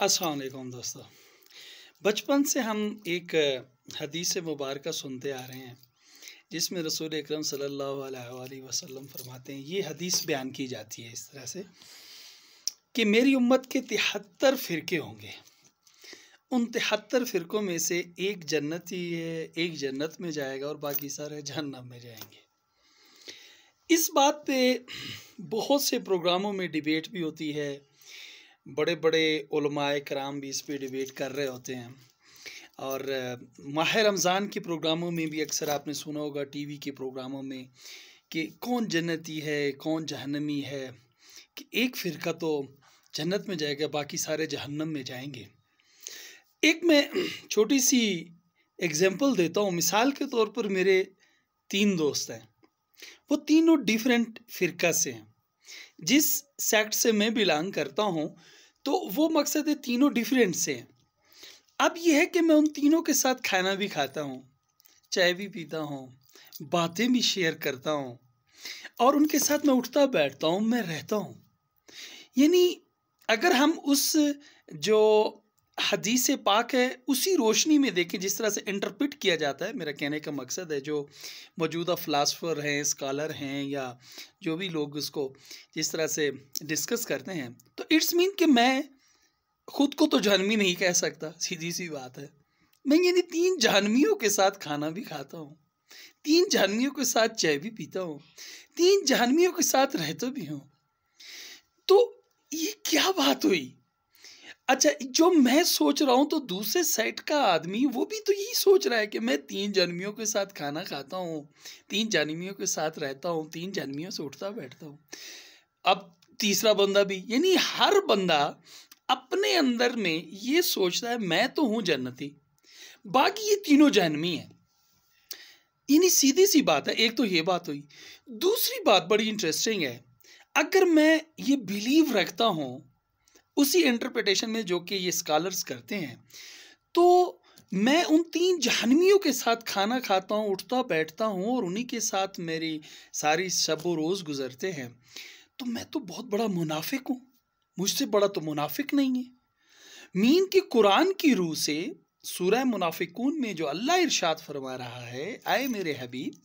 अस्सलाम वालेकुम दोस्तों। बचपन से हम एक हदीस मुबारक सुनते आ रहे हैं जिसमें रसूल अकरम सल्लल्लाहु अलैहि वसल्लम फरमाते हैं, ये हदीस बयान की जाती है इस तरह से कि मेरी उम्मत के 73 फ़िरके होंगे। उन 73 फ़िरकों में से एक जन्नती है, एक जन्नत में जाएगा और बाकी सारे जहन्नम में जाएंगे। इस बात पे बहुत से प्रोग्रामों में डिबेट भी होती है। बड़े बड़े उलमाए कराम भी इस पे डिबेट कर रहे होते हैं। और माह रमज़ान के प्रोग्रामों में भी अक्सर आपने सुना होगा, टीवी के प्रोग्रामों में, कि कौन जन्नती है कौन जहन्नमी है, कि एक फ़िरका तो जन्नत में जाएगा बाकी सारे जहन्नम में जाएंगे। एक मैं छोटी सी एग्जांपल देता हूँ। मिसाल के तौर पर मेरे 3 दोस्त हैं, वो तीनों डिफरेंट फ़िरका से हैं। जिस सेक्ट से मैं बिलोंग करता हूँ तो वो मकसद है तीनों डिफरेंट से हैं। अब ये है कि मैं उन तीनों के साथ खाना भी खाता हूँ, चाय भी पीता हूँ, बातें भी शेयर करता हूँ और उनके साथ मैं उठता बैठता हूँ, मैं रहता हूँ। यानी अगर हम उस जो हदीस पाक है उसी रोशनी में देखें, जिस तरह से इंटरप्रेट किया जाता है, मेरा कहने का मकसद है जो मौजूदा फ़िलासफ़र हैं, स्कॉलर हैं या जो भी लोग उसको जिस तरह से डिस्कस करते हैं, तो इट्स मीन कि मैं खुद को तो जहन्नमी नहीं कह सकता, सीधी सी बात है। मैं यानी 3 जहन्नमियों के साथ खाना भी खाता हूँ, 3 जहन्नमियों के साथ चाय भी पीता हूँ, 3 जहन्नमियों के साथ रहता भी हूँ। तो ये क्या बात हुई? अच्छा, जो मैं सोच रहा हूँ तो दूसरे साइड का आदमी वो भी तो यही सोच रहा है कि मैं 3 जहन्नमियों के साथ खाना खाता हूँ, 3 जहन्नमियों के साथ रहता हूँ, 3 जहन्नमियों से उठता बैठता हूँ। अब तीसरा बंदा भी, यानी हर बंदा अपने अंदर में ये सोचता है मैं तो हूँ जन्नती, बाकी ये तीनों जहन्नमी हैं। यानी सीधी सी बात है। एक तो ये बात हुई। दूसरी बात बड़ी इंटरेस्टिंग है। अगर मैं ये बिलीव रखता हूँ उसी इंटरप्रिटेशन में जो कि ये स्कॉलर्स करते हैं, तो मैं उन 3 जहन्नमियों के साथ खाना खाता हूँ, उठता बैठता हूँ और उन्हीं के साथ मेरी सारी शब व रोज़ गुजरते हैं, तो मैं तो बहुत बड़ा मुनाफिक हूँ। मुझसे बड़ा तो मुनाफिक नहीं है। मीन कि कुरान की रूह से सूरह मुनाफिकून में जो अल्लाह इरशाद फरमा रहा है, आए मेरे हबीब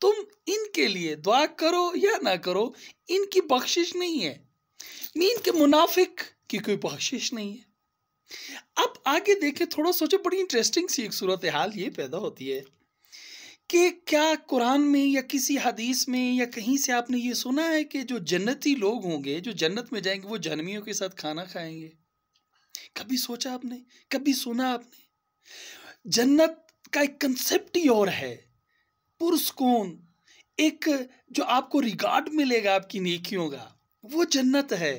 तुम इनके लिए दुआ करो या ना करो, इनकी बख्शिश नहीं है। मीन के मुनाफिक की कोई बख्शिश नहीं है। अब आगे देखें, थोड़ा सोचो, बड़ी इंटरेस्टिंग सी एक सूरत हाल ये पैदा होती है कि क्या कुरान में या किसी हदीस में या कहीं से आपने ये सुना है कि जो जन्नती लोग होंगे, जो जन्नत में जाएंगे, वो जहन्नमियों के साथ खाना खाएंगे? कभी सोचा आपने? कभी सुना आपने? जन्नत का एक कंसेप्ट ही और है, पुरस्कून, एक जो आपको रिगार्ड मिलेगा आपकी नेकियों का, वो जन्नत है।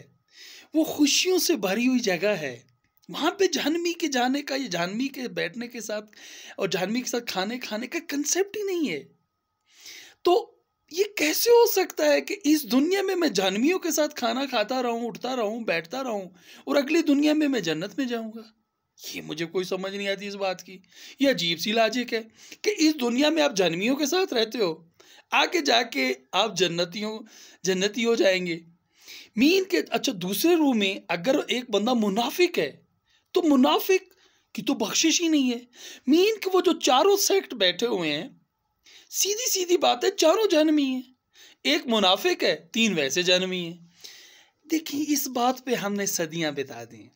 वो खुशियों से भरी हुई जगह है। वहाँ पे जहन्नमी के जाने का, ये जहन्नमी के बैठने के साथ और जहन्नमी के साथ खाने खाने का कंसेप्ट ही नहीं है। तो ये कैसे हो सकता है कि इस दुनिया में मैं जहन्नमियों के साथ खाना खाता रहूं, उठता रहूं, बैठता रहूं और अगली दुनिया में मैं जन्नत में जाऊंगा? ये मुझे कोई समझ नहीं आती इस बात की। ये अजीब सी लॉजिक है कि इस दुनिया में आप जहन्नमियों के साथ रहते हो, आगे जाके आप जन्नती हो जाएंगे। मीन के अच्छा, दूसरे रूह में अगर एक बंदा मुनाफिक है तो मुनाफिक की तो बख्शिश ही नहीं है। मीन के वो जो चारों सेक्ट बैठे हुए हैं, सीधी सीधी बात है, चारों जहन्नमी हैं। एक मुनाफिक है, 3 वैसे जहन्नमी हैं। देखिए, इस बात पे हमने सदियां बिता दी,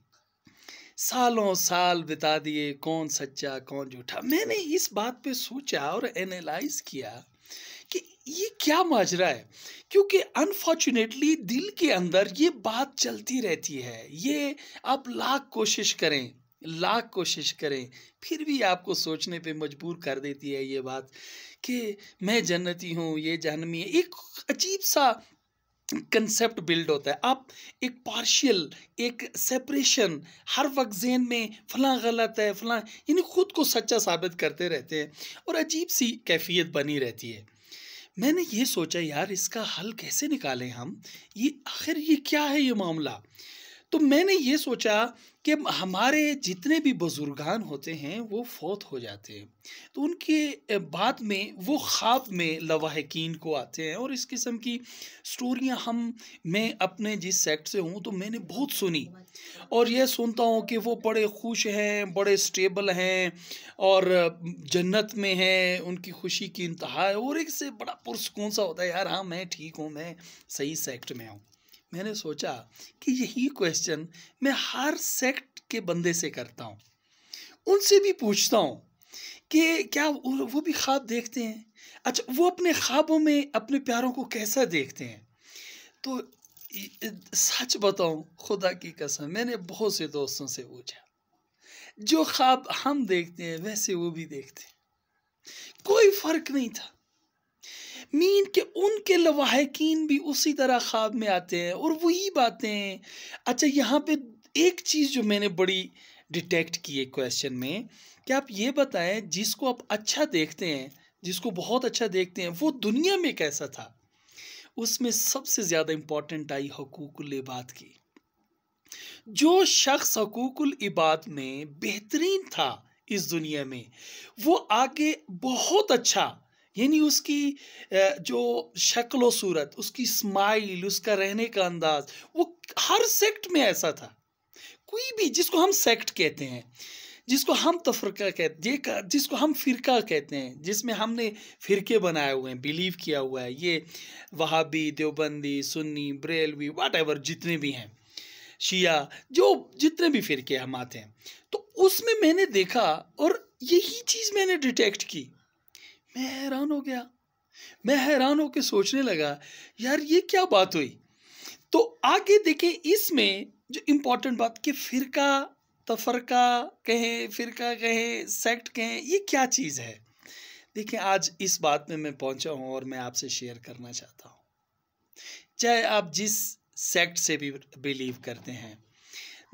सालों साल बिता दिए, कौन सच्चा कौन झूठा। मैंने इस बात पे सोचा और एनालाइज किया कि ये क्या माजरा है, क्योंकि अनफॉर्चुनेटली दिल के अंदर ये बात चलती रहती है। ये आप लाख कोशिश करें फिर भी आपको सोचने पे मजबूर कर देती है ये बात कि मैं जन्नती हूँ, ये जहन्नमी है। एक अजीब सा कंसेप्ट बिल्ड होता है। आप एक पार्शियल, एक सेपरेशन हर वक्त ज़हन में, फलां गलत है फलां, यानी खुद को सच्चा साबित करते रहते हैं और अजीब सी कैफियत बनी रहती है। मैंने ये सोचा, यार इसका हल कैसे निकालें हम, ये आखिर ये क्या है ये मामला। तो मैंने ये सोचा कि हमारे जितने भी बुजुर्गान होते हैं वो फौत हो जाते हैं, तो उनके बाद में वो ख्वाब में लवाहिकीन को आते हैं, और इस किस्म की स्टोरियां मैं अपने जिस सेक्ट से हूँ तो मैंने बहुत सुनी, और यह सुनता हूँ कि वो बड़े खुश हैं, बड़े स्टेबल हैं, और जन्नत में हैं, उनकी खुशी की इंतहा है, और एक से बड़ा पुरसकून सा होता है, यार हाँ मैं ठीक हूँ, मैं सही सेक्ट में हूँ। मैंने सोचा कि यही क्वेश्चन मैं हर सेक्ट के बंदे से करता हूँ, उनसे भी पूछता हूँ कि क्या वो भी ख्वाब देखते हैं, अच्छा वो अपने ख्वाबों में अपने प्यारों को कैसा देखते हैं। तो सच बताऊं, खुदा की कसम, मैंने बहुत से दोस्तों से पूछा, जो ख्वाब हम देखते हैं वैसे वो भी देखते हैं, कोई फर्क नहीं था। मीन के उनके लवाहिकीन भी उसी तरह ख्वाब में आते हैं और वही बातें। अच्छा, यहाँ पे एक चीज़ जो मैंने बड़ी डिटेक्ट की है क्वेश्चन में, कि आप ये बताएं जिसको आप अच्छा देखते हैं, जिसको बहुत अच्छा देखते हैं, वो दुनिया में कैसा था। उसमें सबसे ज़्यादा इम्पोर्टेंट आई हकूकुल इबाद की। जो शख्स हकूकुल इबाद में बेहतरीन था इस दुनिया में, वो आगे बहुत अच्छा, यानी उसकी जो शक्ल व सूरत, उसकी स्माइल, उसका रहने का अंदाज, वो हर सेक्ट में ऐसा था। कोई भी जिसको हम सेक्ट कहते हैं, जिसको हम तफरका कहते हैं, जिसको हम फ़िरका कहते हैं, जिसमें हमने फ़िरके बनाए हुए हैं, बिलीव किया हुआ है, ये वहाबी, देवबंदी, सुन्नी, बरेलवी, व्हाटएवर जितने भी हैं, शिया, जो जितने भी फ़िरके हम आते हैं, तो उसमें मैंने देखा और यही चीज़ मैंने डिटेक्ट की। मैं हैरान हो गया, मैं हैरान होकर सोचने लगा, यार ये क्या बात हुई। तो आगे देखें, इसमें जो इम्पोर्टेंट बात कि फ़िरका, तफरका कहें, फ़िरका कहें, सेक्ट कहें, ये क्या चीज़ है। देखिए, आज इस बात में मैं पहुंचा हूं और मैं आपसे शेयर करना चाहता हूं। चाहे आप जिस सेक्ट से भी बिलीव करते हैं,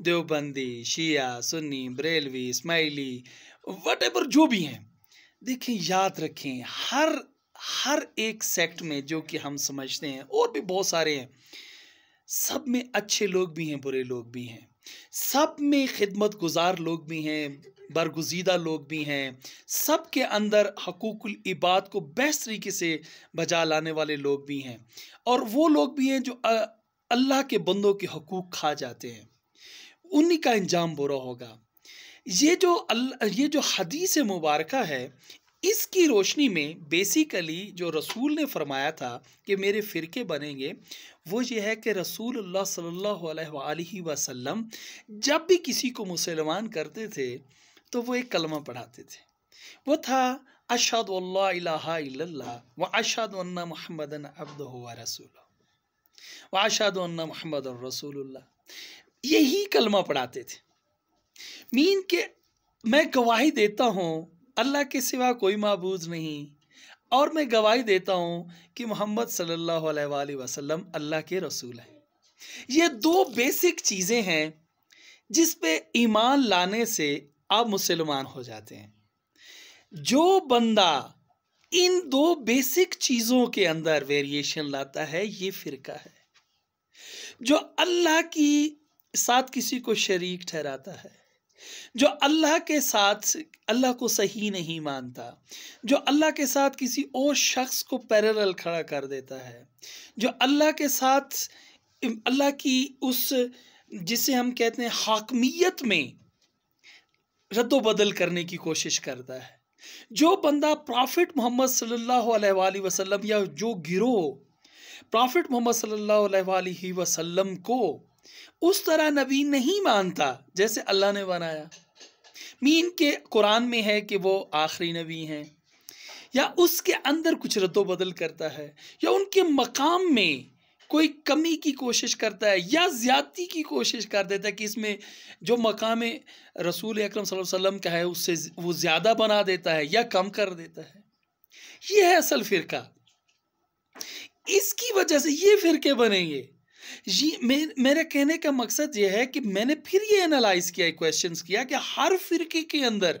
देवबंदी, शिया, सुन्नी, बरेलवी, इस्माइली, व्हाटएवर जो भी हैं, देखें, याद रखें, हर एक सेक्ट में जो कि हम समझते हैं, और भी बहुत सारे हैं, सब में अच्छे लोग भी हैं, बुरे लोग भी हैं, सब में खिदमत गुजार लोग भी हैं, बरगुज़ीदा लोग भी हैं, सब के अंदर हकूकुल इबाद को बेस्ट तरीके से बजा लाने वाले लोग भी हैं, और वो लोग भी हैं जो अल्लाह के बंदों के हकूक़ खा जाते हैं, उन्हीं का अंजाम बुरा होगा। ये जो हदीस मुबारका है, इसकी रोशनी में बेसिकली जो रसूल ने फरमाया था कि मेरे फ़िरके बनेंगे, वो ये है कि रसूलुल्लाह सल्लल्लाहु अलैहि वसल्लम जब भी किसी को मुसलमान करते थे तो वो एक कलमा पढ़ाते थे, वो था अशहदु अल्ला इलाहा इल्लल्लाह व अशहदु अन्ना मुहम्मदन अब्दुहु व रसूलुहु व अशहदु अन्ना मुहम्मदुर रसूलुल्लाह। यही कलमा पढ़ाते थे। मीन के मैं गवाही देता हूँ अल्लाह के सिवा कोई माबूद नहीं, और मैं गवाही देता हूँ कि मोहम्मद सल्लल्लाहु अलैहि वसल्लम अल्लाह के रसूल हैं। ये दो बेसिक चीज़ें हैं जिस पे ईमान लाने से आप मुसलमान हो जाते हैं। जो बंदा इन दो बेसिक चीज़ों के अंदर वेरिएशन लाता है, ये फ़िरका है। जो अल्लाह की साथ किसी को शरीक ठहराता है, जो अल्लाह के साथ अल्लाह को सही नहीं मानता, जो अल्लाह के साथ किसी और शख्स को पैरेलल खड़ा कर देता है, जो अल्लाह के साथ अल्लाह की उस जिसे हम कहते हैं हाकमियत में रद्दो बदल करने की कोशिश करता है, जो बंदा प्रॉफिट मोहम्मद सल्लल्लाहु अलैहि वसल्लम या जो गिरोह प्रॉफिट मोहम्मद सल्लल्लाहु अलैहि वसल्लम को उस तरह नबी नहीं मानता जैसे अल्लाह ने बनाया, मीन के कुरान में है कि वो आखिरी नबी हैं, या उसके अंदर कुछ रद्दो बदल करता है, या उनके मकाम में कोई कमी की कोशिश करता है, या ज़्यादती की कोशिश कर देता है कि इसमें जो मकाम रसूल अकरम सल्लल्लाहु अलैहि वसल्लम का है उससे वो ज़्यादा बना देता है या कम कर देता है। ये है असल फ़िरका। इसकी वजह से ये फ़िरके बनेंगे। मेरे कहने का मकसद ये है कि मैंने फिर ये एनालाइज किया, क्वेश्चंस किया कि हर फ़िरके के अंदर,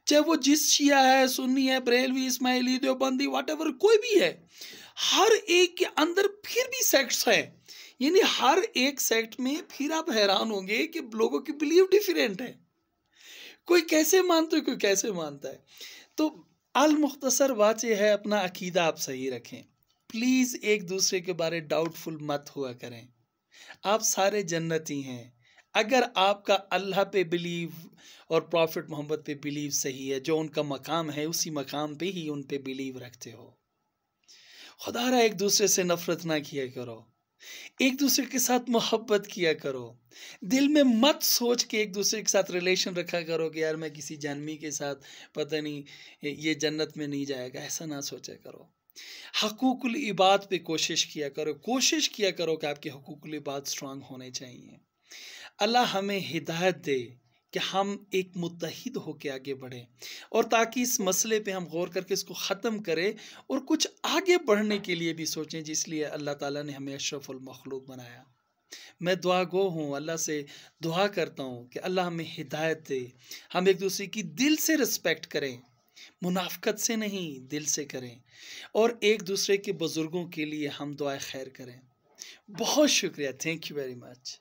चाहे वो जिस शिया है, सुन्नी है, बरेलवी, इस्माइली, देवबंदी, व्हाटएवर कोई भी है, हर एक के अंदर फिर भी सेक्ट्स हैं, यानी हर एक सेक्ट में फिर आप हैरान होंगे कि लोगों की बिलीव डिफरेंट है, कोई कैसे मानता है, कोई कैसे मानता है। तो अल मुख्तसर बात यह है, अपना अकीदा आप सही रखें। प्लीज़ एक दूसरे के बारे डाउटफुल मत हुआ करें। आप सारे जन्नती हैं अगर आपका अल्लाह पे बिलीव और प्रॉफिट मोहम्मद पे बिलीव सही है, जो उनका मकाम है उसी मकाम पे ही उन पे बिलीव रखते हो। खुदारा एक दूसरे से नफरत ना किया करो, एक दूसरे के साथ मोहब्बत किया करो। दिल में मत सोच के एक दूसरे के साथ रिलेशन रखा करो कि यार मैं किसी जानवी के साथ पता नहीं ये जन्नत में नहीं जाएगा, ऐसा ना सोचा करो। हकूकुल इबाद पे कोशिश किया करो, कोशिश किया करो कि आपके हकूकुल इबाद स्ट्रांग होने चाहिए। अल्लाह हमें हिदायत दे कि हम एक मुत्तहिद होकर आगे बढ़ें, और ताकि इस मसले पे हम गौर करके इसको ख़त्म करें और कुछ आगे बढ़ने के लिए भी सोचें, जिसलिए अल्लाह ताला ने हमें अशरफुल मखलूक बनाया। मैं दुआ गो हूँ, अल्लाह से दुआ करता हूँ कि अल्लाह हमें हिदायत दे, हम एक दूसरे की दिल से रिस्पेक्ट करें, मुनाफ़कत से नहीं दिल से करें, और एक दूसरे के बुज़ुर्गों के लिए हम दुआ खैर करें। बहुत शुक्रिया, थैंक यू वेरी मच।